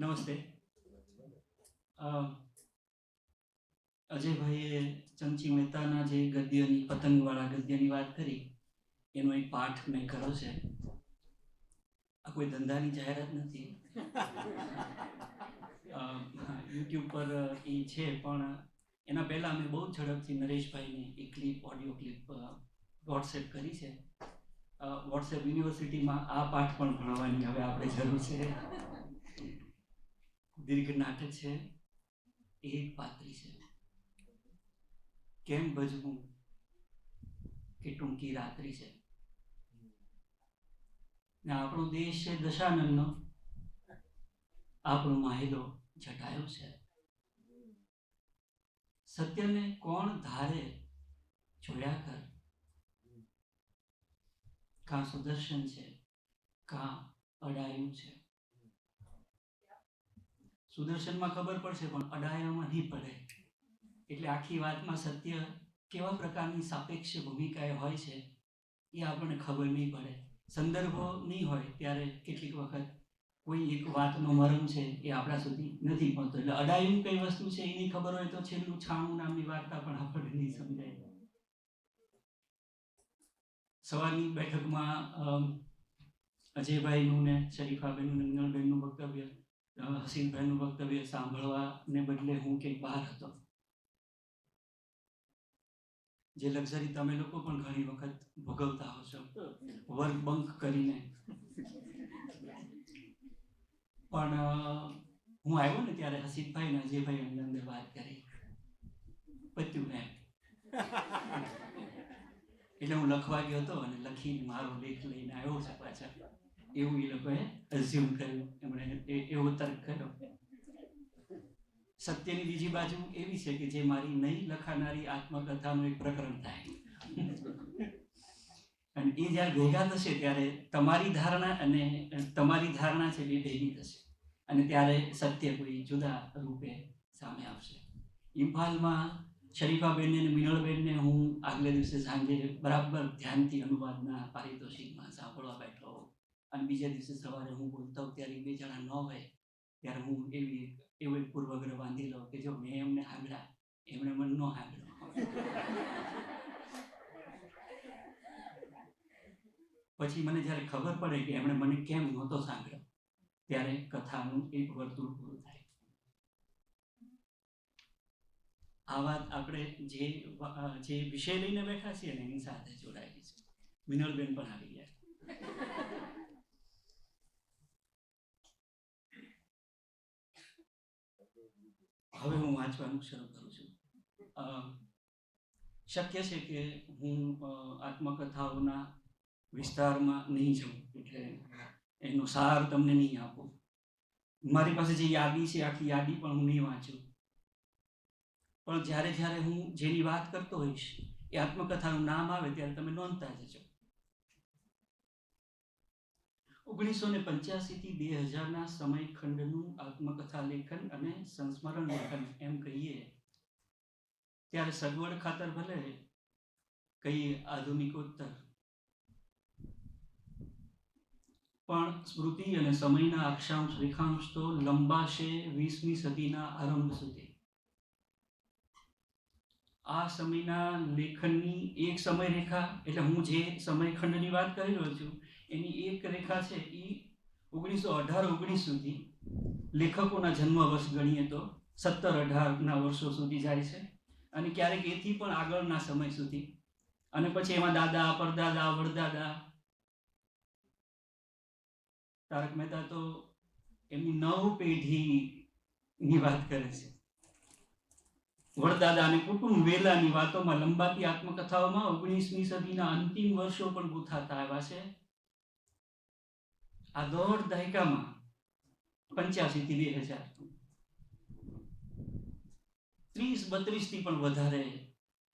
નમસ્તે. અજયભાઈએ ચંચી મહેતાના જે ગદ્યની પતંગવાળા ગદ્યની વાત કરી એનો એક પાઠ મેં કર્યો છે. આ કોઈ ધંધાની જાહેરાત નથી. યુટ્યુબ પર એ છે, પણ એના પહેલાં અમે બહુ ઝડપથી નરેશભાઈને એક ક્લિપ, ઓડિયો ક્લિપ વોટ્સએપ કરી છે. વોટ્સએપ યુનિવર્સિટીમાં આ પાઠ પણ ભણવાની હવે આપણે જરૂર છે. દીર્ઘ નાટક છે. એક પાત્રી છે. કેમ ભજવું કે ટૂંકી રાત્રિ છે. ને આપણો દેશ છે દશાનનનો, આપણો માહિલો જટાયો છે. સત્યને કોણ ધારે જોયા કર, કાં સુદર્શન છે કાં અડાયું છે. સુદર્શનમાં ખબર પડશે પણ અડાયામાં નહીં પડે. એટલે આખી વાતમાં સત્ય કેવા પ્રકારની સાપેક્ષ ભૂમિકાએ હોય છે એ આપણને ખબર નહીં પડે. સંદર્ભો નહીં હોય ત્યારે કેટલીક વખત કોઈ એક વાતનો મરમ છે એ આપણા સુધી નથી પહોંચતો. એટલે અડાયું કઈ વસ્તુ છે એ નહીં ખબર હોય તો છેલ્લું છાણું નામની વાર્તા પણ આપણને નહીં સમજાય. સવારની બેઠકમાં અજયભાઈનું ને શરીફાબેનનું ને મિનલબેનનું વક્તવ્ય, હસીનભાઈનું વક્તવ્ય સાંભળવાને બદલે હું કંઈક બહાર હતો. જે લક્ઝરી તમે લોકો પણ ઘણી વખત ભોગવતા હો છો, વર્ક બંક કરીને. પણ હું આવ્યો ને ત્યારે હસીનભાઈ ને અજયભાઈ અંદર વાત કરી, પત્યું એમ. એટલે હું લખવા ગયો હતો અને લખીને મારો લેખ લઈને આવ્યો છે પાછા, એવું એ લોકોએ અઝ્યુમ કર્યું. એમણે એવો તર્ક કર્યો. સત્યની બીજી બાજુ એવી છે કે જે મારી નહીં લખાનારી આત્મકથાનું એક પ્રકરણ થાય, અને એ જ્યારે ભેગા થશે ત્યારે તમારી ધારણા અને તમારી ધારણા છે એ ભેગી થશે, અને ત્યારે સત્ય કોઈ જુદા રૂપે સામે આવશે. ઇમ્ફાલમાં શરીફાબેનને અને મિનળબેનને હું આગલે દિવસે સાંજે બરાબર ધ્યાનથી અનુવાદના પારિતોષિકમાં સાંભળવા બેઠો, અને બીજા દિવસે સવારે હું બોલતો ત્યારે બે જણા ન હોય ત્યારે હું એવો એક પૂર્વગ્રહ બાંધી લો કે જો મેં એમને સાંભળ્યા, એમણે મને ન સાંભળ્યો. પછી મને જ્યારે ખબર પડે કે એમણે મને કેમ નહોતો સાંભળ્યો, ત્યારે કથાનું એક વર્તુળ પૂરું થાય. આ વાત આપણે જે વિષય લઈને બેઠા છીએ ને એની સાથે જોડાયેલી છે. મિનલબેન પણ આવી ગયા. હવે હું વાંચવાનું શરૂ કરું છું. શક્ય છે કે હું આત્મકથાઓના વિસ્તારમાં નહીં જાઉં, એટલે એનો સાર તમને નહીં આપું. મારી પાસે જે યાદી છે આખી યાદી પણ હું નહીં વાંચું. પણ જ્યારે જ્યારે હું જેની વાત કરતો હોઈશ એ આત્મકથાનું નામ આવે ત્યારે તમે નોંધતા જજો. 1985 થી 2000 સમયખંડનું આત્મકથા લેખન અને સંસ્મરણ લેખન એમ કહીએ ત્યારે સગવડ ખાતર ભલે કહીએ આધુનિકોત્તર, પણ સ્મૃતિ અને સમયના અક્ષાંશ રેખાંશ તો લંબાશે 20મી સદીના આરંભ સુધી. આ સમયના લેખનની એક સમયરેખા, એટલે હું જે સમયખંડની વાત કરી રહ્યો છું એની એક રેખા છે એ 1918-19 સુધી લેખકોના જન્મ વર્ષ ગણીએ તો 17-18ના વર્ષો સુધી જાય છે, અને ક્યારેક એથી પણ આગળના સમય સુધી, અને પછી એમાં દાદા, પરદાદા, વડદાદા. તારક મહેતા તો એમની 9 પેઢીની વાત કરે છે. વડદાદા અને કુટુંબ વેલાની વાતોમાં લંબાતી આત્મકથાઓમાં 19મી સદીના અંતિમ વર્ષો પણ ગૂંથાતા આવ્યા છે. આ દોઢ દાયકામાં 85 થી 2000 30-32 થી પણ વધારે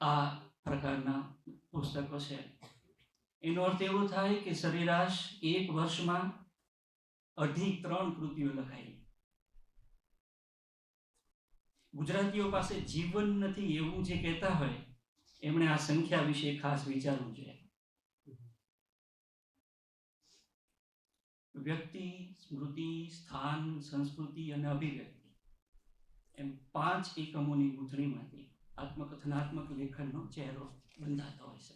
આ પ્રકારના પુસ્તકો છે. એનો અર્થ એવો થાય કે સરેરાશ એક વર્ષમાં 2.5-3 કૃતિઓ લખાઈ. ગુજરાતીઓ પાસે જીવન નથી એવું જે કહેતા હોય એમણે આ સંખ્યા વિશે ખાસ વિચારવું જોઈએ. વ્યક્તિ, સ્મૃતિ, સ્થાન સ્થાન, સંસ્કૃતિ અને અભિવ્યક્તિ એમ 5 એકમોની ગૂંથણીમાંથી આત્મકથનાત્મક લેખનનો ચહેરો બંધાતો હોય છે.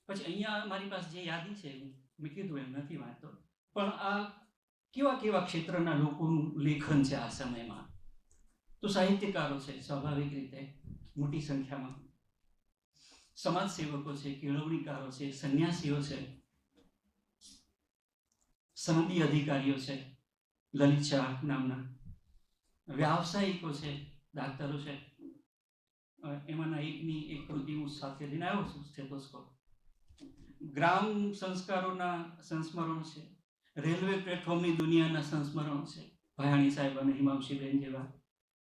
પછી અહીંયા મારી પાસે જે યાદી છે મેં કીધું એમ નથી વાંચતો, પણ આ કેવા કેવા ક્ષેત્રના લોકોનું લેખન છે આ સમયમાં. તો સાહિત્યકારો છે સ્વાભાવિક રીતે મોટી સંખ્યામાં, સમાજ સેવકો છે, કેળવણીકારો છે, સંન્યાસીઓ છે, સનદી અધિકારીઓ છે લલિત શાહ નામના, વ્યાવસાયિકો છે, ડાક્ટરો છે. એમાંના એકની એક કૃતિ હું સાથે લઈને આવ્યો છું, સ્ટેથોસ્કોપ. ગ્રામ સંસ્કારોના સંસ્મરણો છે, રેલવે પ્લેટફોર્મની દુનિયાના સંસ્મરણો છે, ભયાણી સાહેબ અને હિમાંશીબેન જેવા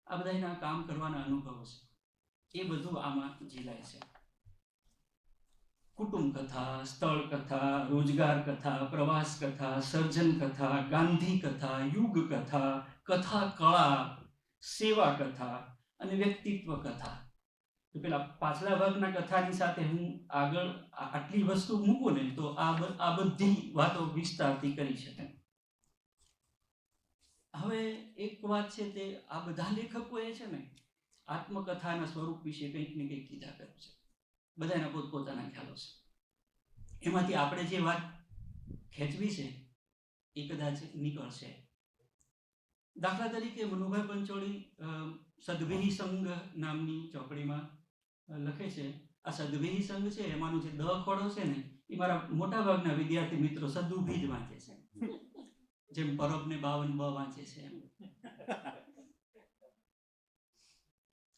આ બધાના કામ કરવાના અનુભવો છે. એ બધું આમાં ઝીલાય છે. કુટુંબ કથા, સ્થળ કથા, રોજગાર કથા, પ્રવાસ કથા, સર્જન કથા, ગાંધી કથા, યુગ કથા, કથા કળા, સેવા કથા અને વ્યક્તિત્વ કથા. તો પેલા પાછલા ભાગના કથાની સાથે હું આગળ આટલી વસ્તુ મૂકું ને તો આ બધી વાતો વિસ્તારથી કરી શકાય. હવે એક વાત છે તે આ બધા લેખકોએ છે ને આત્મકથાના સ્વરૂપ વિશે કંઈક ને કંઈક કીધા કર્યું છે. બધાના પોતપોતાના ખ્યાલો છે. એમાંથી આપણે જે વાત ખેંચવી છે એ કદાચ નીકળશે. દાખલા તરીકે મનુભાઈ પંચોળી સદવિહી સંઘ નામની ચોપડીમાં લખે છે. આ સદવિહી સંઘ છે એમાંનો જે દ ખોડો છે ને એ મારા મોટા ભાગના વિદ્યાર્થી મિત્રો સદુભી જ વાંચે છે, જેમ પરબ ને 52 બ વાંચે છે એમ.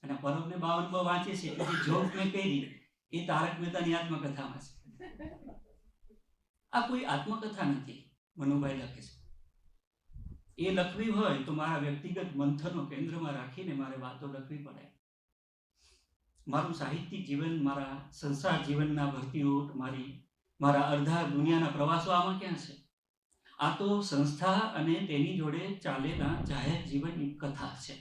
અને પરબ ને 52 બ વાંચે છે એટલે જોક મેં કરી એ તારક મહેતાની આત્મકથામાં છે. આ કોઈ આત્મકથા નથી, મનુભાઈ લખે છે. એ લખવી હોય તો મારા વ્યક્તિગત મંથનો કેન્દ્રમાં રાખીને મારે વાતો લખવી પડે. મારું સાહિત્યિક જીવન, મારા સંસાર જીવનના ભરતીઓટ, મારા અડધા દુનિયાના પ્રવાસો આમાં ક્યાં છે? આ તો સંસ્થા અને તેની જોડે ચાલેલા જાહેર જીવનની કથા છે.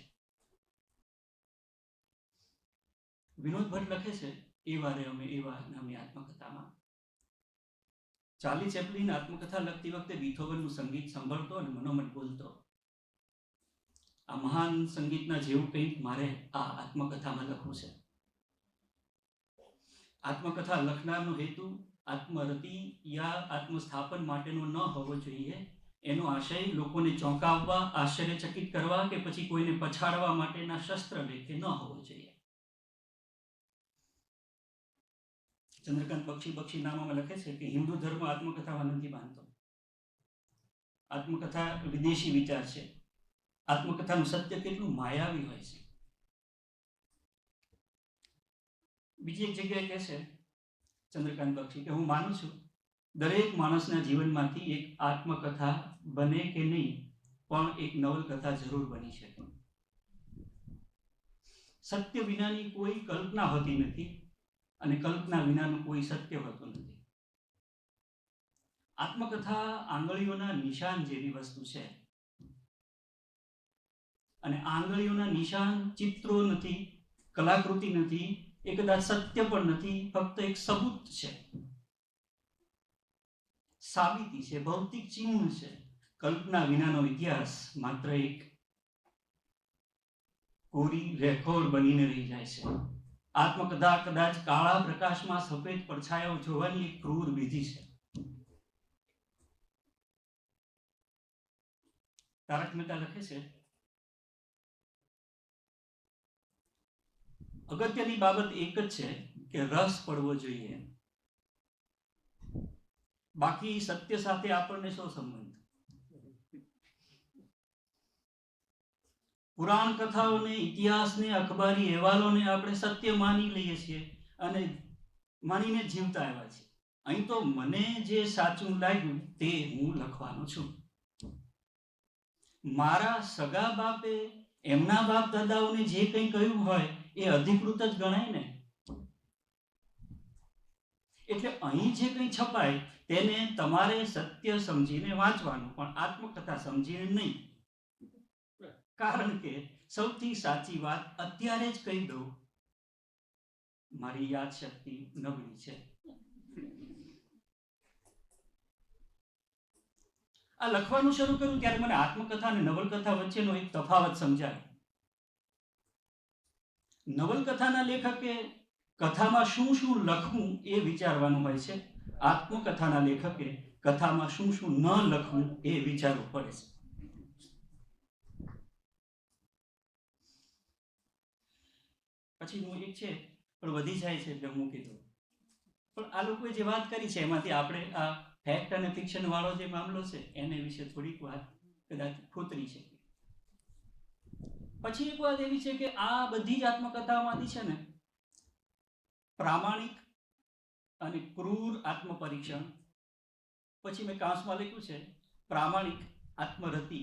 વિનોદ ભટ્ટ લખે છે એવા રે અમે એવા નામની આત્મકથામાં, ચાર્લી ચેપ્લિન આત્મકથા લખતી વખતે બીથોવનનું સંગીત સાંભળતો અને મનોમન બોલતો. આ મહાન સંગીતના જેવું કંઈક મારે આ આત્મકથામાં લખવું છે. આત્મકથા લખનારનો હેતુ આત્મરતિ યા આત્મસ્થાપન માટેનો ન હોવો જોઈએ. એનો આશય લોકોને ચોંકાવવા, આશ્ચર્યચકિત કરવા કે પછી કોઈને પછાડવા માટેના શસ્ત્ર લેખે ન હોવો જોઈએ. ચંદ્રકાંત બક્ષી નામમાં લખે છે કે હિન્દુ ધર્મ આત્મકથામાં નથી માનતો. આત્મકથા વિદેશી વિચાર છે. આત્મકથાનું સત્ય કેટલું માયાવી હોય છે. બીજી એક જગ્યાએ કહે છે ચંદ્રકાંત બક્ષી કે હું માનું છું દરેક માણસના જીવનમાંથી એક આત્મકથા બને કે નહીં પણ એક નવલકથા જરૂર બની શકે. સત્ય વિનાની કોઈ કલ્પના હોતી નથી અને કલ્પના વિનાનું કોઈ સત્ય હોતું નથી. આત્મકથા આંગળીઓના નિશાન જેવી વસ્તુ છે. અને આંગળીઓના નિશાન ચિત્રો નથી, કલાકૃતિ નથી, એ કદાચ સત્ય પણ નથી, ફક્ત એક સબૂત છે, સાબિતી છે, ભૌતિક ચિહ્ન છે. કલ્પના વિનાનો ઇતિહાસ માત્ર એક કોરી રેકોર્ડ બનીને રહી જાય છે. આત્મકથા કદાચ કાળા પ્રકાશમાં સફેદ પડછાયાઓ જોવાની એક ક્રૂર વિધિ છે. તારક મહેતા લખે છે અગત્યની બાબત એક જ છે કે રસ પડવો જોઈએ, બાકી સત્ય સાથે આપણને શું સંબંધ? પુરાણ કથાઓને, ઇતિહાસને, અખબારી અહેવાલોને આપણે સત્ય માની લઈએ છીએ અને માનીને જીવતા આવ્યા છીએ. અહીં તો મને જે સાચું લાગ્યું તે હું લખવાનો છું. મારા સગા બાપે એમના બાપ દાદાઓને જે કંઈ કહ્યું હોય એ અધિકૃત જ ગણાય ને. એટલે અહીં જે કંઈ છપાય તેને તમારે સત્ય સમજીને વાંચવાનું, પણ આત્મકથા સમજીને નહીં. કારણ કે સૌથી સાચી વાત અત્યારે જ કહી દઉં, મારી યાદ શક્તિ નબળી છે. આ લખવાનું શરૂ કર્યું ત્યારે મને આત્મકથા અને નવલકથા વચ્ચેનો એક તફાવત સમજાયો. નવલકથાના લેખકે કથામાં શું શું લખવું એ વિચારવાનું હોય છે. આત્મકથાના લેખકે કથામાં શું શું ન લખવું એ વિચારવું પડે છે. પછીનું એક છે પણ વધી જાય છે એટલે મૂકી દો. પણ આ લોકોએ જે વાત કરી છે એમાંથી આપણે આ ફેક્ટ અને ફિક્શન વાળો જે મામલો છે એને વિશે થોડીક વાત કદાચ ખોતરી છે. પછી એક વાત એવી છે કે આ બધી જ આત્મકથાઓમાંથી છે ને પ્રામાણિક અને ક્રૂર આત્મપરીક્ષણ, પછી મેં કાંસમાં લખ્યું છે પ્રામાણિક આત્મરતિ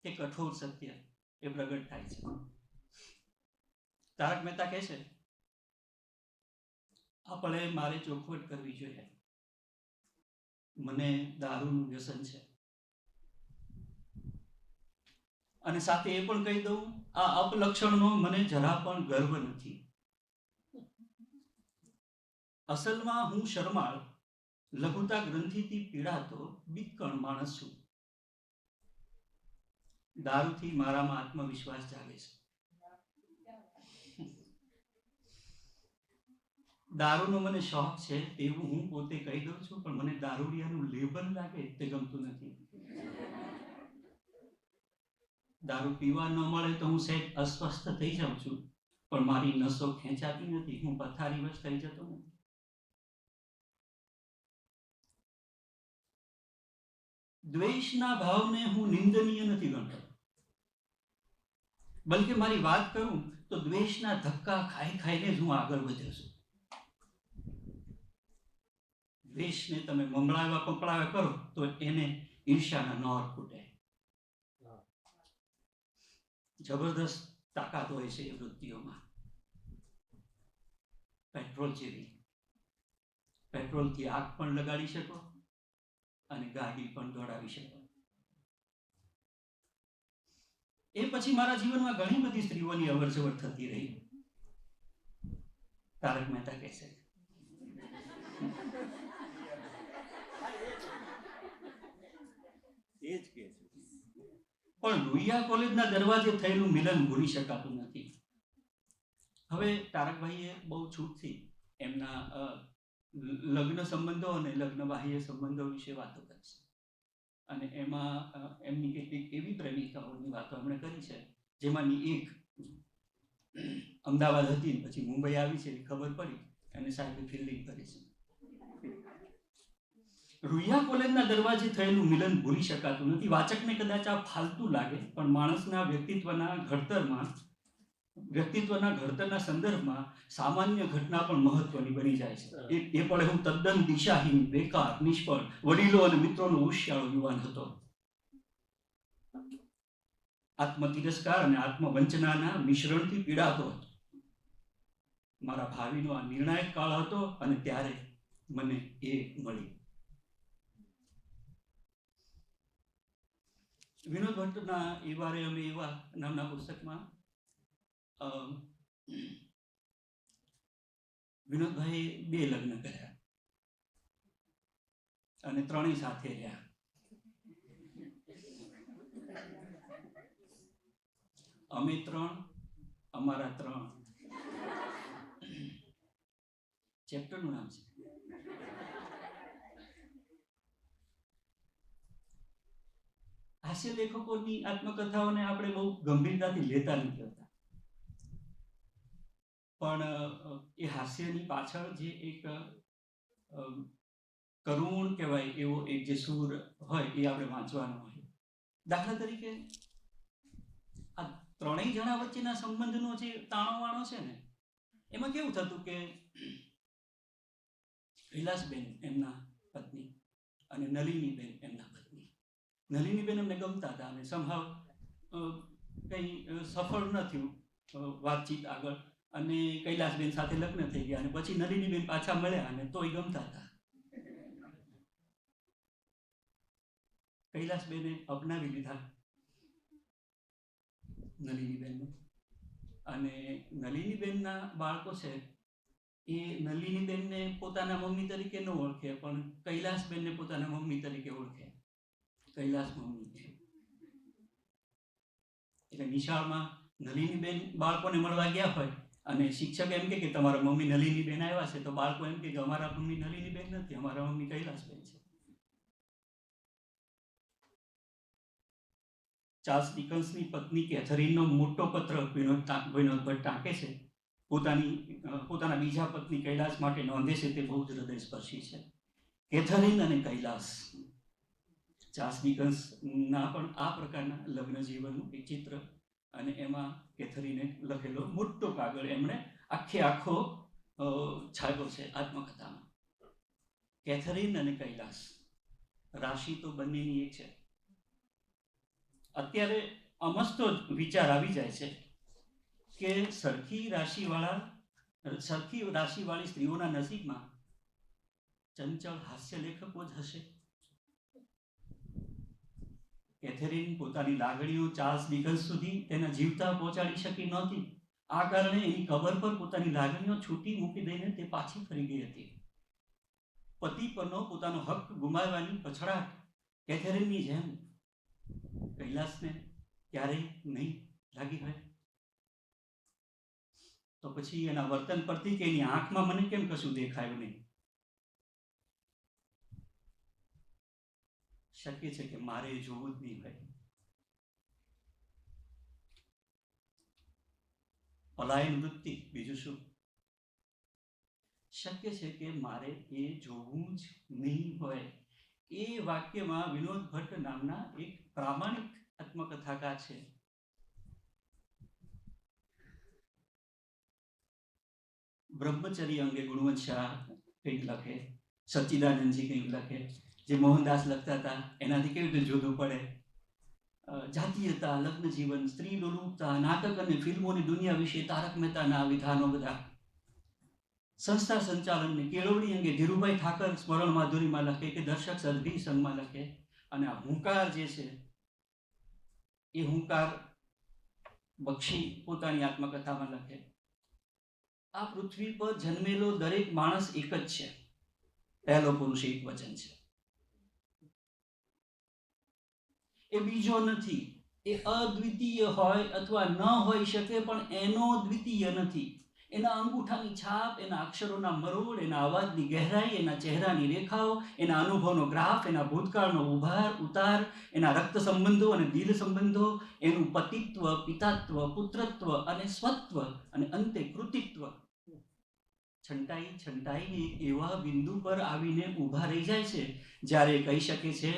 કે કઠોર સત્ય એ પ્રગટ થાય છે. તારક મહેતા કહે છે આપણે મારે ચોખવટ કરવી જોઈએ, મને દારૂનું વ્યસન છે અને સાથે એ પણ કહી દઉં આ અપલક્ષણનો મને જરા પણ ગર્વ નથી. અસલમાં હું શરમાળ લઘુતા ગ્રંથિથી પીડાતો બીકણ માણસ છું. દારૂથી મારામાં આત્મવિશ્વાસ જાગે છે. દારૂનો મને શોખ છે એવું હું પોતે કહી દઉં છું, પણ મને દારૂડિયાનું લેબલ લાગે તે ગમતું નથી. દારૂ પીવા ન મળે તો હું સહેજ અસ્વસ્થ થઈ જાઉં છું, પણ મારી નસો ખેંચાતી નથી, હું પથારીવશ થઈ જતો નથી. દ્વેષના ભાવને હું નિંદનીય નથી ગણતો, બલકે મારી વાત કરું તો દ્વેષના ધક્કા ખાઈ ખાઈને જ હું આગળ વધ્યો છું. દ્વેષને તમે મંગળાવ્યા પકડાવ્યા કરો તો એને ઈર્ષ્યાના નોર ફૂટે. જબરદસ્ત તાકાત હોય છે એ વૃત્તિઓમાં, પેટ્રોલ જેવી. પેટ્રોલથી આગ પણ લગાડી શકો અને ગાડી પણ દોડાવી શકો. એ પછી મારા જીવનમાં ઘણી બધી સ્ત્રીઓની અવરજવર થતી રહી. તારક મહેતા કહે છે પણ રૂઈયા કોલેજના દરવાજે થયેલું મિલન ભૂલી શકાતું નથી. હવે તારકભાઈએ બહુ છૂટથી એમના લગ્ન સંબંધો અને લગ્ન બાહ્ય સંબંધો વિશે વાતો કરી છે અને એમાં એમની કેટલીક એવી પ્રેમિકાઓની વાતો એમણે કરી છે જેમાંની એક અમદાવાદ હતી પછી મુંબઈ આવી છે ખબર પડી અને સાહેબે ફિલ્ડિંગ કરી છે. રૂઈયા કોલેજના દરવાજે થયેલું મિલન ભૂલી શકાતું નથી. વાચકને કદાચ આ ફાલતુ લાગે, પણ માણસના વ્યક્તિત્વના ઘડતરના સંદર્ભમાં સામાન્ય ઘટના પણ મહત્વની બની જાય છે. એ પડે હું તદ્દન દિશાહીન, બેકાર, નિષ્ફળ, વડીલો અને મિત્રોનો હોશિયાળો યુવાન હતો. આત્મતિરસ્કાર અને આત્મવંચનાના મિશ્રણથી પીડાતો હતો. મારા ભાવિનો આ નિર્ણાયક કાળ હતો અને ત્યારે મને એ મળી. વિનોદ ભટ્ટના એવારે અમે એવા નામના પુસ્તકમાં વિનોદભાઈ 2 લગ્ન કર્યા અને 3 સાથે રહ્યા. અમે 3, અમારા 3. ચેપ્ટરનું નામ છે. હાસ્ય લેખકોની આત્મકથાઓને આપણે બહુ ગંભીરતાથી લેતા નથી હોતા, પણ એ હાસ્યની પાછળ જે એક કરુણ કહેવાય એવો એક જે સૂર હોય એ આપણે વાંચવાનો હોય. દાખલા તરીકે આ 3 જણા વચ્ચેના સંબંધનો જે તાણોવાણો છે ને એમાં કેવું થતું કે વિલાસબેન એમના પત્ની અને નલિનીબેન એમના પત્ની. નલિનીબેન એમને ગમતા હતા અને સંભાવ કંઈ સફળ ન થયું વાતચીત આગળ અને કૈલાસબેન સાથે લગ્ન થઈ ગયા અને પછી નલિનીબેન પાછા મળ્યા અને તોય ગમતા હતા. કૈલાસબેને અપનાવી લીધા નલિનીબેનને અને નલિનીબેનના બાળકો છે એ નલિનીબેનને પોતાના મમ્મી તરીકે ન ઓળખે પણ કૈલાસબેનને પોતાના મમ્મી તરીકે ઓળખે. કૈલાસ મમ્મી. એટલે નિશાળમાં નલિનીબેન બાળકોને મળવા ગયા હોય અને શિક્ષક એમ કે તમારા મમ્મી નલિનીબેન આવ્યા છે, તો બાળકો એમ કે અમારા મમ્મી નલિનીબેન નથી, અમારા મમ્મી કૈલાસબેન છે. ચાર્લ્સ ડિકન્સની પત્ની કેથરીનનો મોટો પત્ર વિનોદ ભટ્ટ ટાંકે છે, પોતાના બીજા પત્ની કૈલાસ માટે નોંધે છે. તે બહુ જ હૃદયસ્પર્શી છે. કેથરીન અને કૈલાસ. ચાર્લ્સ ડિકન્સના પણ આ પ્રકારના લગ્ન જીવનનું એક ચિત્ર, અને એમાં કેથરીને લખેલો મોટો કાગળ એમણે આખો છાપ્યો છે આત્મકથામાં. કેથરીન અને કૈલાસ, રાશિ તો બંનેની એક છે. અત્યારે અમસ્તો વિચાર આવી જાય છે કે સરખી રાશિવાળી સ્ત્રીઓના નસીબમાં ચંચળ હાસ્ય લેખકો જ હશે. કેથરીન પોતાની લાગણીઓ ચાર્લ્સ ડિકન્સ સુધી તેના જીવતા પહોંચાડી શકી નહોતી. આ કારણે એની કબર પર પોતાની લાગણીઓ છૂટી મૂકી દઈને તે પાછી ફરી ગઈ હતી. પતિ પરનો પોતાનો હક ગુમાવવાની પછડાટ કેથરીનની જેમ કૈલાસને ક્યારેય નહીં લાગી હોય. તો પછી એના વર્તન પરથી કે એની આંખમાં મને કેમ કશું દેખાયું નહીં? શક્ય છે કે મારે જોવું જ નહીં હોય. પલાયન વૃત્તિ, બીજું શું? શક્ય છે કે મારે એ જોવું જ નહીં હોય. એ વાક્યમાં વિનોદ ભટ્ટ નામના એક પ્રામાણિક આત્મકથાકાર છે. બ્રહ્મચર્ય અંગે ગુણવંત શાહ કંઈક લખે, સચ્ચિદાનંદજી કંઈક લખે, જે મોહનદાસ લખતા હતા એનાથી કેવી રીતે જુદું પડે. જાતીયતા, લગ્ન જીવન, સ્ત્રી લોલુપતા, નાટક અને ફિલ્મોની દુનિયા વિશે તારક મહેતાના વિધાનો બધા. સંસ્થા સંચાલનની કેળવણી અંગે ધીરુભાઈ ઠાકર સ્મરણ માધુરીમાં લખે કે દર્શક સદભી સંઘમાં લખે. અને આ હુંકાર જે છે એ હુંકાર બક્ષી પોતાની આત્મકથામાં લખે. આ પૃથ્વી પર જન્મેલો દરેક માણસ એક જ છે. પહેલો પુરુષ એક વચન છે. એ બીજો નથી. એ અદ્વિતીય હોય અથવા ન હોઈ શકે, પણ એનો દ્વિતીય નથી. એના અંગૂઠાની છાપ, એના અક્ષરોના મરોડ, એના અવાજની ગહેરાઈ, એના ચહેરાની રેખાઓ, એના અનુભવનો ગ્રાફ, એના ભૂતકાળનો ઉતાર, એના રક્ત સંબંધો અને દિલ સંબંધો, એનું પતિત્વ, પિતાત્વ, પુત્રત્વ અને સ્વત્વ, અને અંતે કૃતિત્વ છંટાઈને એવા બિંદુ પર આવીને ઊભા રહી જાય છે જ્યારે કહી શકે છે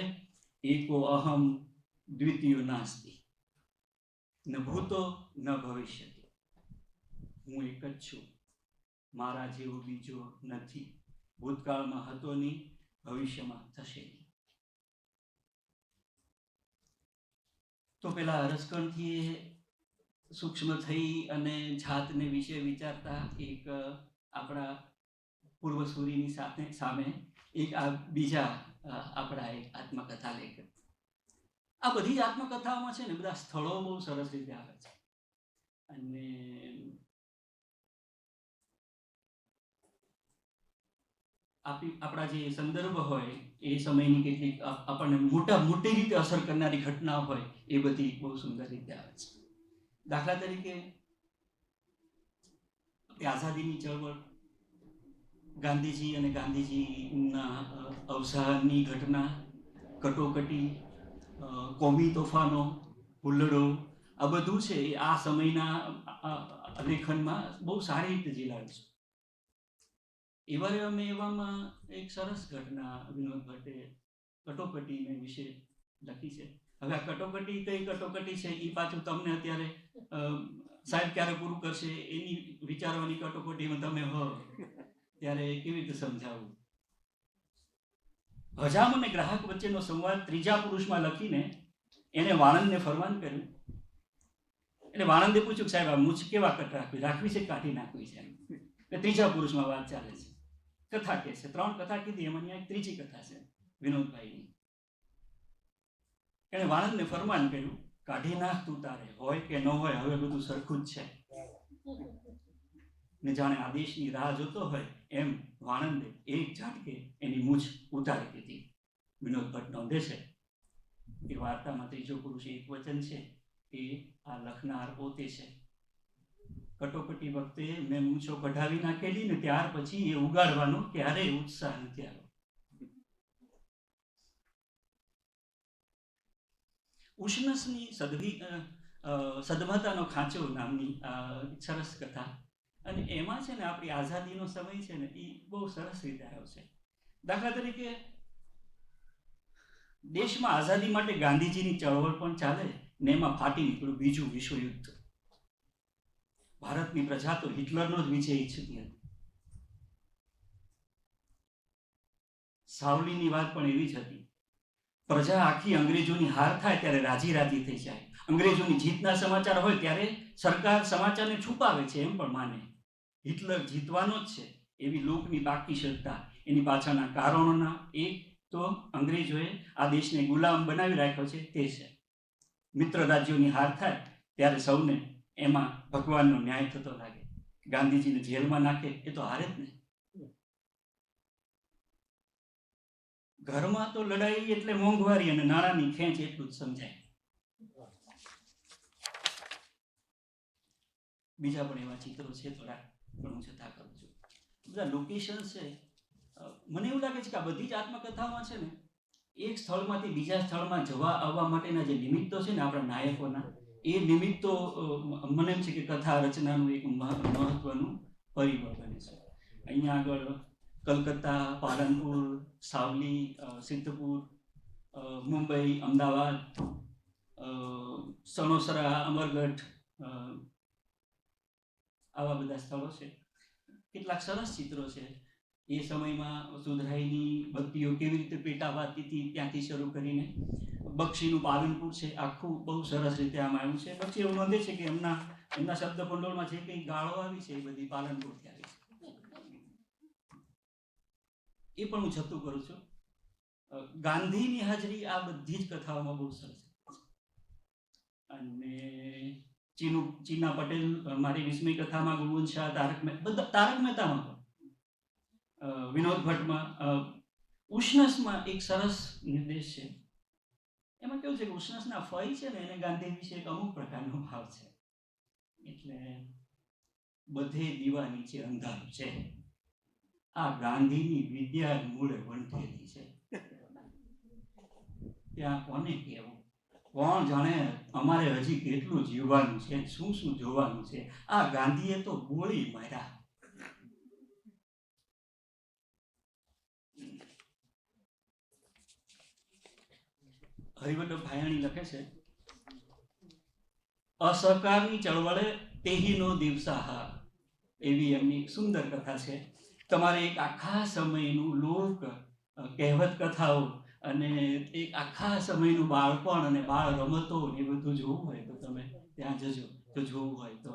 એકો અહમ દ્વિતીયો નાસ્તિ, ન ભૂતો ન ભવિષ્યતિ. હું એક જ છું, મારા જેવો બીજો નથી. ભૂતકાળમાં હતો નહીં, ભવિષ્યમાં થશે નહીં. તો પેલા રસકણથી સૂક્ષ્મ થઈ અને જાતને વિશે વિચારતા એક આપણા પૂર્વસૂરીની સામે એક આ બીજા આપણા એક આત્મકથા લેખક. આ બધી જ આત્મકથાઓમાં છે ને બધા સ્થળો બહુ સરસ રીતે આવે છે. અને આપણા જે સંદર્ભ હોય એ સમયની કેટલીક આપણને મોટી રીતે અસર કરનારી ઘટના હોય એ બધી બહુ સુંદર રીતે આવે છે. દાખલા તરીકે આઝાદીની ચળવળ, ગાંધીજી અને ગાંધીજીના અવસાનની ઘટના, કટોકટી, કોમી તોફાનો, હુલ્લડો, આ બધું છે એ આ સમયના લેખનમાં બહુ સારી રીતે જીલાવ્યું છે. એવામાં એક સરસ ઘટના વિનોદ ભટ્ટે કટોકટીને વિશે લખી છે. હવે આ કટોકટી કઈ કટોકટી છે એ પાછું તમને અત્યારે સાહેબ ક્યારે પૂરું કરશે એની વિચારવાની કટોકટીમાં તમે હો ત્યારે કેવી રીતે સમજાવવું. હજામ અને ગ્રાહક વચ્ચેનો સંવાદ ત્રીજા પુરુષમાં લખીને એને વાણંદને ફરમાન કર્યું. એટલે વાણંદે પૂછ્યું સાહેબ આ મૂછ કેવા કટ રાખવી છે કાઢી નાખવી છે? એટલે ત્રીજા પુરુષમાં વાત ચાલે છે. કથા કે છે, 3 કથા કીધી, એમાં એક ત્રીજી કથા છે વિનોદભાઈની. એને વાણંદને ફરમાન કર્યું કાઢી નાખ તું તારે, હોય કે ન હોય હવે બધું સરખું જ છે. ને જાણે આદેશની રાહ જોતો હોય એમ વાણંદે એક ઝાટકે એની મૂછ ઉતારી દીધી. વિનોદ ભટ્ટ નોંધે છે એ વાર્તામાં ત્રીજો પુરુષ એક વચન છે એ આ લખનાર પોતે છે. કટોકટી વખતે મેં મૂછો કઢાવી નાખેલી ને ત્યાર પછી એ ઉગાડવાનો ક્યારેય ઉત્સાહ નથી આવ્યો. ઉષ્ણસની સદમતાનો ખાંચો નામની સરસ કથા, અને એમાં છે ને આપણી આઝાદીનો સમય છે ને એ બહુ સરસ રીતે આવ્યો છે. દાખલા તરીકે દેશમાં આઝાદી માટે ગાંધીજીની ચળવળ પણ ચાલે ને એમાં ફાટી નીકળ્યું બીજું વિશ્વયુદ્ધ. ભારતની પ્રજા તો હિટલરનો જ વિજય ઈચ્છતી હતી. સાવલીની વાત પણ એવી જ હતી. પ્રજા આખી અંગ્રેજોની હાર થાય ત્યારે રાજી રાજી થઈ જાય. અંગ્રેજોની જીતના સમાચાર હોય ત્યારે સરકાર સમાચારને છુપાવે છે એમ પણ માને. હિટલર જીતવાનો જ છે એવી લોકની બાકી શ્રદ્ધા. એની પાછળના કારણોના એક તો અંગ્રેજોએ આ દેશને ગુલામ બનાવી રાખ્યો છે તે છે. મિત્ર રાજ્યોની હાર થાય ત્યારે સૌને એમાં ભગવાનનો ન્યાય થતો લાગે. ગાંધીજીને જેલમાં નાખે એ તો હારે જ ને. ઘરમાં તો લડાઈ એટલે મોંઘવારી અને નાણાંની ખેંચ એટલું જ સમજાય. બીજા પણ એવા ચિત્રો છે, થોડા ઘણું જતા કરું છું. બધા લોકેશન છે. મને એવું લાગે છે કે આ બધી જ આત્મકથામાં છે ને એક સ્થળમાંથી બીજા સ્થળમાં જવા આવવા માટેના જે નિમિત્તો છે ને આપણા નાયકોના, એ નિમિત્તો મને એમ છે કે કથા રચનાનું એક મહત્વનું પરિબળ બને છે. અહીંયા આગળ કલકત્તા, પાલનપુર, સાવલી, સિદ્ધપુર, મુંબઈ, અમદાવાદ, સણોસરા, અમરગઢ, આવા બધા સ્થળો છે. કેટલાક સરસ ચિત્રો છે. એ સમયમાં સુધરાઈની બત્તીઓ કેવી રીતે પેટાવાતી હતી ત્યાંથી શરૂ કરીને બક્ષીનું પાલનપુર છે, આખું બહુ સરસ રીતે આમાં આવ્યું છે. પછી એવું નોંધે છે કે એમના શબ્દ ભંડોળમાં જે કંઈ ગાળો આવી છે એ બધી પાલનપુરથી આવી છે. એ પણ હું જતું કરું છું. ગાંધીની હાજરી આ બધી જ કથાઓમાં બહુ સરસ છે. અને ચીના પટેલ મારી 20મી કથામાં, ગુણવંત શાહ, તારક મહેતામાં પણ, વિનોદ ભટ્ટમાં, ઉષ્ણસમાં એક સરસ નિર્દેશ છે. એમાં કેવું છે કે ઉષ્ણસના ફઈ છે ને એને ગાંધી વિશે એક અમુક પ્રકારનો ભાવ છે. એટલે બધે દીવા નીચે અંધારું છે, આ ગાંધીની વિદ્યા મૂળે વંઠેલી છે. ત્યાં કોને કહેવું? કોણ જાણે અમારે હજી કેટલું જીવવાનું છે, શું શું જોવાનું છે. આ ગાંધીએ તો ગોળી માર્યા. હરિવલ્લભ ભાયાણી લખે છે, અસહકારની ચળવળે તેહીનો દિવસાહાર, એવી એમની સુંદર કથા છે. તમારે એક આખા સમયનું લોક કહેવત કથાઓ અને એક આખા સમયનું બાળપણ અને બાળ રમતો એ બધું જોવું હોય તો તમે ત્યાં જજો. તો જોવું હોય તો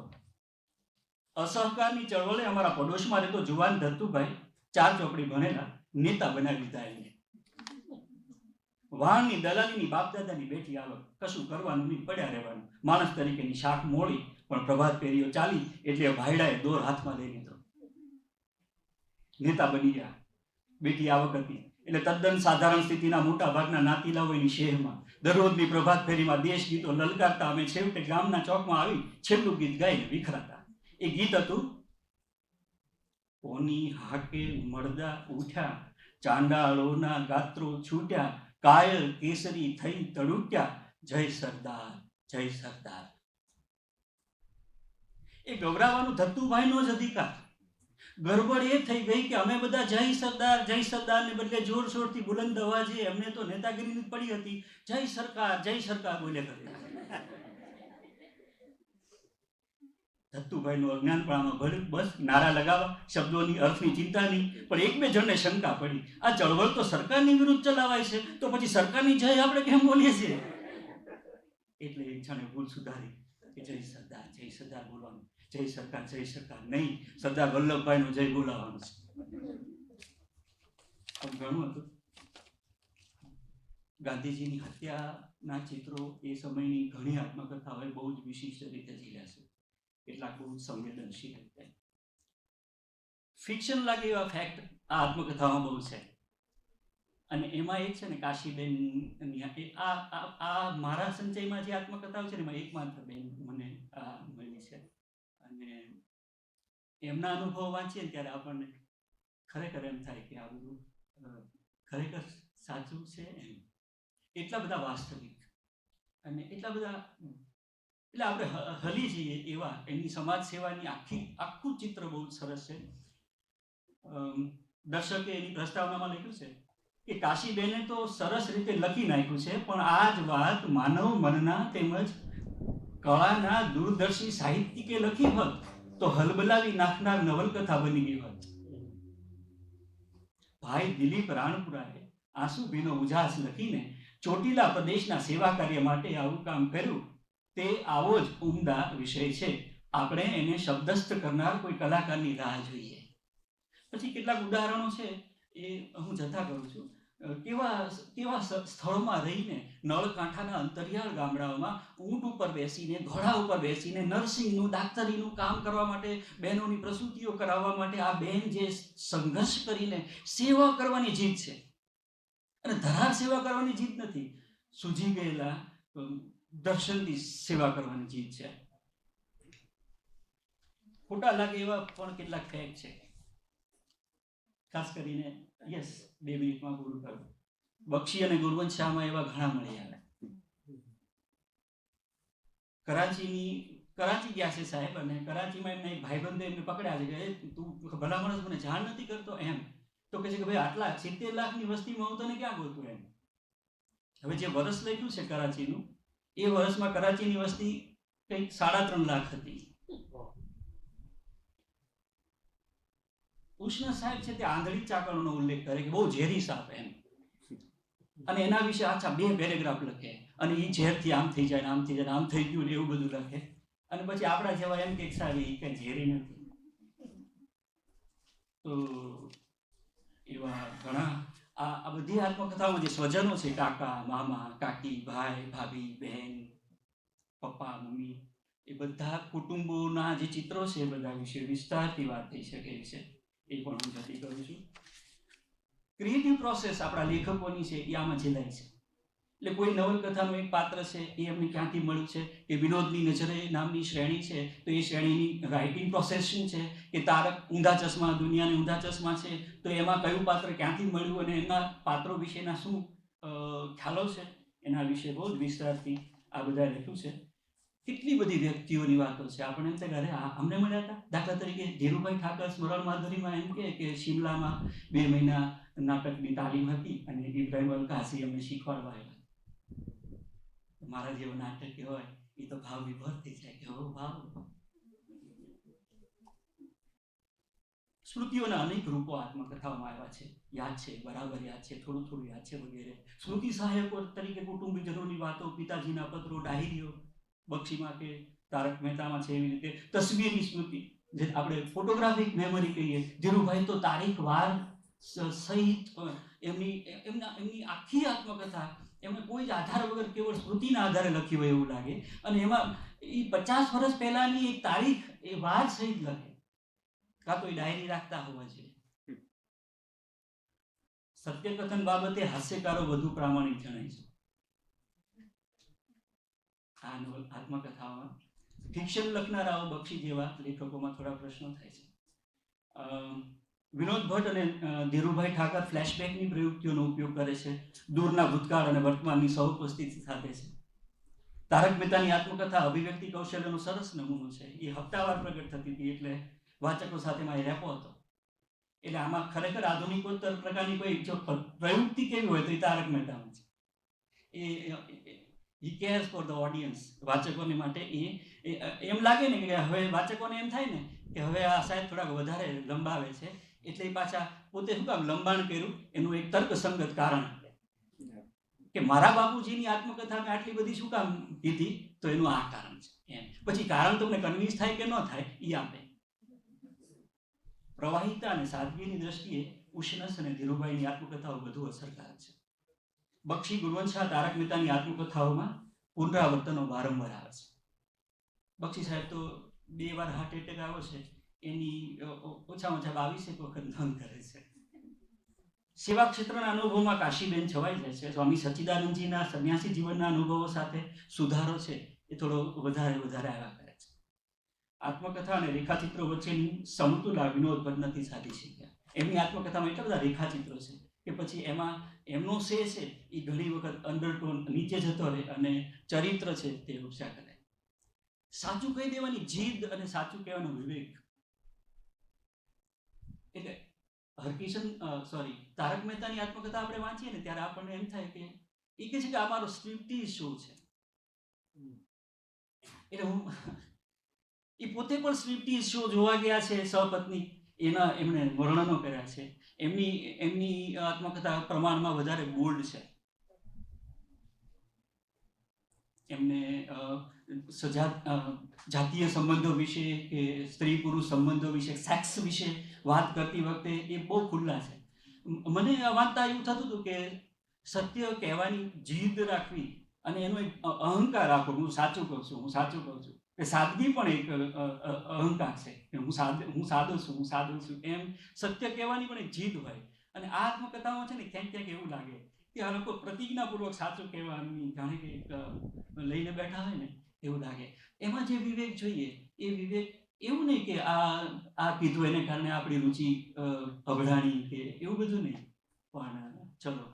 અસહકારની ચળવળે અમારા પડોશમાં રહેતો જુવાન દત્તુભાઈ 4 ચોપડી ભણેલા નેતા બનાવી દીધા એને. વાણની દલાલીની બાપદાદાની બેઠી આવક, કશું કરવાનું નહીં, પડ્યા રહેવાનું. માણસ તરીકેની શાખ મોડી પણ પ્રભાત ફેરીઓ ચાલી એટલે ભાઈડાએ દોર હાથમાં લઈ લીધો. નેતા બની ગયા. બેટી આવક હતી એટલે તદ્દન સાધારણ સ્થિતિના મોટા ભાગના નાતીલાઓની શહેરમાં દરરોજની પ્રભાત ફેરીમાં દેશ ગીતો લલકારતા અમે છેવટે ગામના ચોકમાં આવી છેલ્લું ગીત ગાઈને વિખરાતા. એ ગીત હતું, કોની હાકે મળદા ઉઠ્યા, ચાંડાળોના ગાત્રો છૂટ્યા, કાયલ કેસરી થઈ તડુક્યા, જય સરદાર જય સરદાર. એ ગભરાવાનું દત્તુભાઈનો જ અધિકાર. ગરબડ એ થઈ ગઈ કે અમે બધા જય સરદાર ને બદલે જોરશોરથી બુલંદ અવાજે, એમને તો નેતાગીરીની પડી હતી, જય સરકાર બોલે કરે. દત્તુભાઈનું અજ્ઞાનપણામાં ભર્યું. બસ નારા લગાવવા, શબ્દોની અર્થની ચિંતા નહીં. પણ એક બે જણને શંકા પડી, આ ચળવળ તો સરકારની વિરુદ્ધ ચલાવાય છે, તો પછી સરકારની જય આપણે કેમ બોલીએ છીએ? એટલે એક જણે ભૂલ સુધારી કે જય સરદાર બોલવાનું, જય સરકાર નહીં, સરદાર વલ્લભભાઈનો જય બોલાવવાનો છે. ઘણું હતું. ગાંધીજીની હત્યાના ચિત્રો એ સમયની ઘણી આત્મકથાઓએ બહુ જ વિશિષ્ટ રીતે જીવ્યા છે. કેટલાક બહુ સંવેદનશીલ રીતે ફિક્શન લાગે એવા ફેક્ટ આ આત્મકથામાં બહુ છે. અને એમાં એક છે ને કાશીબેન આ મારા સંચયમાં જે આત્મકથાઓ છે ને એમાં એકમાત્ર બેન મને મળી છે. અને એમના અનુભવ વાંચીએ ત્યારે આપણને ખરેખર એમ થાય કે આ બધું ખરેખર સાચું છે. એમ એટલા બધા વાસ્તવિક અને એટલા બધા, એટલે આપણે હલી જઈએ એવા એની સમાજ સેવાની આખું ચિત્ર બહુ સરસ છે. દર્શકે એની પ્રસ્તાવનામાં લખ્યું છે કે કાશીબેને તો સરસ રીતે લખી નાખ્યું છે, પણ આ જ વાત માનવ મનના તેમજ કળાના દૂરદર્શી સાહિત્યિકે લખી હોત તો હલબલાવી નાખનાર નવલકથા બની ગઈ હોત. ભાઈ દિલીપ રાણપુરાએ આંસુ ભીનો ઉજાસ લખીને ચોટીલા પ્રદેશના સેવા કાર્ય માટે આવું કામ કર્યું. તે આવો જ ઉમદા વિષય છે. આપણે એને શબ્દસ્થ કરનાર કોઈ કલાકારની રાહ જોઈએ. પછી કેટલાક ઉદાહરણો છે એ હું જતા કરું છું. કેવા સ્થળોમાં રહીને નળકાંઠાના અંતરિયાળ ગામડાઓમાં ઊંટ ઉપર બેસીને, ઘોડા ઉપર બેસીને નર્સિંગનું, ડાક્ટરીનું કામ કરવા માટે, બહેનોની પ્રસૂતિઓ કરાવવા માટે આ બહેન જે સંઘર્ષ કરીને સેવા કરવાની જીદ છે, અને ધરાર સેવા કરવાની જીદ નથી, સૂજી ગયેલા દર્શનથી સેવા કરવાની જીદ છે. ખોટા લાગે એવા પણ કેટલાક ફેક્ટ છે. ખાસ કરીને યસ 2 મિનિટમાં પૂરું કરું. બક્ષી અને ગુરવંશ શાહમાં એવા ઘણા મળી આવે. કરાચી ગયા છે સાહેબ, અને કરાચીમાં એમને એક ભાઈબંધે એમને પકડ્યા છે કે તું ભલા માણસ મને જાણ નથી કરતો એમ. તો કહે છે કે ભાઈ આટલા 70 લાખની વસ્તીમાં હું તને ક્યાં ગોતું એમ. હવે જે વર્ષ લખ્યું છે કરાચીનું, એ વર્ષમાં કરાચીની વસ્તી કંઈક 3.5 લાખ હતી. ઉષ્ણ સાહેબ છે તે આંધળી ચાકળનો ઉલ્લેખ કરે કે બહુ ઝેરી સાપ એમ, અને એના વિશે આછા 2 પેરેગ્રાફ લખે, અને એ ઝેરથી આમ થઈ જાય, આમ થઈ જાય, આમ થઈ ગયું ને એવું બધું લખે. અને પછી આપણા જેવા એમ કે સાહેબ એ કઈ ઝેરી નથી. તો એવા ઘણા આ બધી આત્મકથાઓમાં જે સ્વજનો છે, કાકા, મામા, કાકી, ભાઈ, ભાભી, બહેન, પપ્પા, મમ્મી, એ બધા કુટુંબોના જે ચિત્રો છે એ બધા વિશે વિસ્તારથી વાત થઈ શકે છે. એ પણ હું જતી કરું છું. ક્રિએટિવ પ્રોસેસ આપણા લેખકોની છે એ આમાં ઝીલાય છે. એટલે કોઈ નવલકથાનું એક પાત્ર છે એ એમને ક્યાંથી મળ્યું છે, કે વિનોદની નજરે નામની શ્રેણી છે તો એ શ્રેણીની રાઇટિંગ પ્રોસેસ શું છે, કે તારક ઊંધા ચશ્મા, દુનિયાને ઊંધા ચશ્મા છે તો એમાં કયું પાત્ર ક્યાંથી મળ્યું અને એના પાત્રો વિશેના શું ખ્યાલો છે, એના વિશે બહુ જ વિસ્તારથી આ બધા લખ્યું છે. કેટલી બધી વ્યક્તિઓની વાતો છે. આપણે એમ થાય કે અરે અમને મળ્યા હતા. દાખલા તરીકે ધીરુભાઈ ઠાકર સ્મરણ માધુરીમાં એમ કે શિમલામાં 2 મહિના નાટકની તાલીમ હતી અને ઇબ્રાહિમ અલ કાસી અમને શીખવાડવા આવ્યા. મારા જેવો નાટક હોય એ તો ભાવ વિભોર થઈ જાય કે હો ભાવ. સ્મૃતિઓના અનેક રૂપો આત્મકથાઓમાં આવ્યા છે. યાદ છે, બરાબર યાદ છે, થોડું થોડું યાદ છે વગેરે. સ્મૃતિ સહાયકો તરીકે કુટુંબીજનોની વાતો, પિતાજીના પત્રો, ડાયરીઓ, બક્ષીમાં કે તારક મહેતામાં છે એવી રીતે તસવીરની સ્મૃતિ, જે આપણે ફોટોગ્રાફિક મેમરી કહીએ. ધીરુભાઈ તો તારીખ વાર સહિત એમની આખી આત્મકથા એમને કોઈ જ આધાર વગર કેવળ સ્મૃતિના આધારે લખી હોય એવું લાગે. અને એમાં એ 50 વર્ષ પહેલાની એક તારીખ એ વાર સહિત લખે, કાં તો એ ડાયરી રાખતા હોવા જોઈએ. સત્યકથન બાબતે હાસ્યકારો વધુ પ્રામાણિક જણાય છે આ આત્મકથાઓમાં. ફિક્શન લખનારાઓ બક્ષી જેવા લેખકોમાં થોડા પ્રશ્નો થાય છે. વિનોદ ભટ્ટ અને ધીરુભાઈ ઠાકર ફ્લેશબેકની પ્રયુક્તિઓનો ઉપયોગ કરે છે. દૂરના ભૂતકાળ અને વર્તમાનની સહઉપસ્થિતિ સાથે છે. તારક મહેતાની આત્મકથા અભિવ્યક્તિ કૌશલ્યનો સરસ નમૂનો છે. એ હપ્તાવાર પ્રગટ થતી હતી એટલે વાચકો સાથે મારી રેપો હતો. એટલે આમાં ખરેખર આધુનિકોત્તર પ્રકારની કોઈ જો પ્રયુક્તિ કેવી હોય તો એ તારક મહેતામાં છે. he cares for the audience. વાચકોને માટે એમ લાગે ને કે હવે વાચકોને એમ થાય ને કે હવે આ સાહેબ થોડાક વધારે લંબાવે છે, એટલે એ પાછા પોતે શું કામ લંબાણ કર્યું એનું એક તર્કસંગત કારણ આપે કે મારા બાપુજીની આત્મકથા મેં આટલી બધી શું કામ કીધી, તો એનું આ કારણ છે એમ. પછી કારણ તમને કન્વિન્સ થાય કે ન થાય એ આપે. પ્રવાહિતા અને સાદગીની દ્રષ્ટિએ ઉષ્ણસ અને ધીરુભાઈની આત્મકથાઓ વધુ અસરકારક છે. બક્ષી, ગુરવંશ શાહ, તારક મહેતાની આત્મકથાઓમાં પુનરાવર્તનો વારંવાર આવે છે. બક્ષી સાહેબ તો 2 વાર હાર્ટ એટેક આવ્યો છે એની ઓછામાં ઓછા 22 વખત નોંધ કરે છે. સેવા ક્ષેત્રના અનુભવમાં કાશીબેન છવાઈ જાય છે. સ્વામી સચ્ચિદાનંદજીના સંન્યાસી જીવનના અનુભવો સાથે સુધારો છે એ થોડો વધારે આવ્યા કરે છે. આત્મકથા અને રેખાચિત્રો વચ્ચેની સમતુલા વિનોદ ભટ્ટ નથી સાધી શક્યા. એમની આત્મકથામાં એટલા બધા રેખાચિત્રો છે કે પછી એમાં એમનો સે છે એ ઘણી વખત અંડરટોન નીચે જતો રહે અને ચરિત્ર છે તે ઉપસા કરે. સાચું કહી દેવાની જીદ અને સાચું કહેવાનો વિવેક. એટલે તારક મહેતાની આત્મકથા આપણે વાંચીએ ને ત્યારે આપણને એમ થાય કે એ કહે છે કે આ મારો સ્ટ્રિપ્ટીઝ શો છે. એટલે એ પોતે પણ સ્ટ્રિપ્ટીઝ શો જોવા ગયા છે. સહપત્ની એમણે વર્ણનો કર્યા છે. એમની આત્મકથા પ્રમાણમાં વધારે બોલ્ડ છે. એમને જાતીય સંબંધો વિશે કે સ્ત્રી પુરુષ સંબંધો વિશે, સેક્સ વિશે વાત કરતી વખતે એ બહુ ખુલ્લા છે. મને વાંચતા એવું થતું હતું કે સત્ય કહેવાની જીદ રાખવી અને એનો એક અહંકાર રાખવો, હું સાચું કહું છું કે સાદગી પણ એક અહંકાર છે કે હું સાદો છું એમ સત્ય કહેવાની પણ એક જીદ હોય. અને આ આત્મકથામાં છે ને ક્યાંક એવું લાગે કે આ લોકો પ્રતિજ્ઞાપૂર્વક સાચું કહેવાની જાણે કે લઈને બેઠા હોય ને એવું લાગે. એમાં જે વિવેક જોઈએ એ વિવેક એવું નહીં કે આ કીધું એને કારણે આપણી રુચિ અભડાણી કે એવું બધું નહીં. પણ ચલો,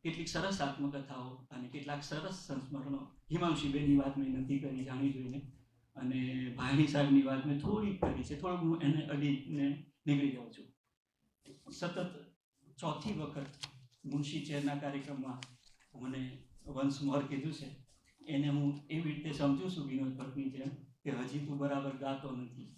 કેટલીક સરસ આત્મકથાઓ અને કેટલાક સરસ સંસ્મરણો. હિમાંશુબેનની વાત મેં નથી કરી જાણી જોઈને, અને ભાયણી સાહેબની વાત મેં થોડીક કરી છે. થોડુંક હું એને અડીને નીકળી જાઉં છું. સતત ચોથી વખત મુનશી ચેરના કાર્યક્રમમાં મને વન્સ મોર કીધું છે. એને હું એવી રીતે સમજું છું વિનોદ ભટ્ટની જેમ કે હજી તું બરાબર ગાતો નથી.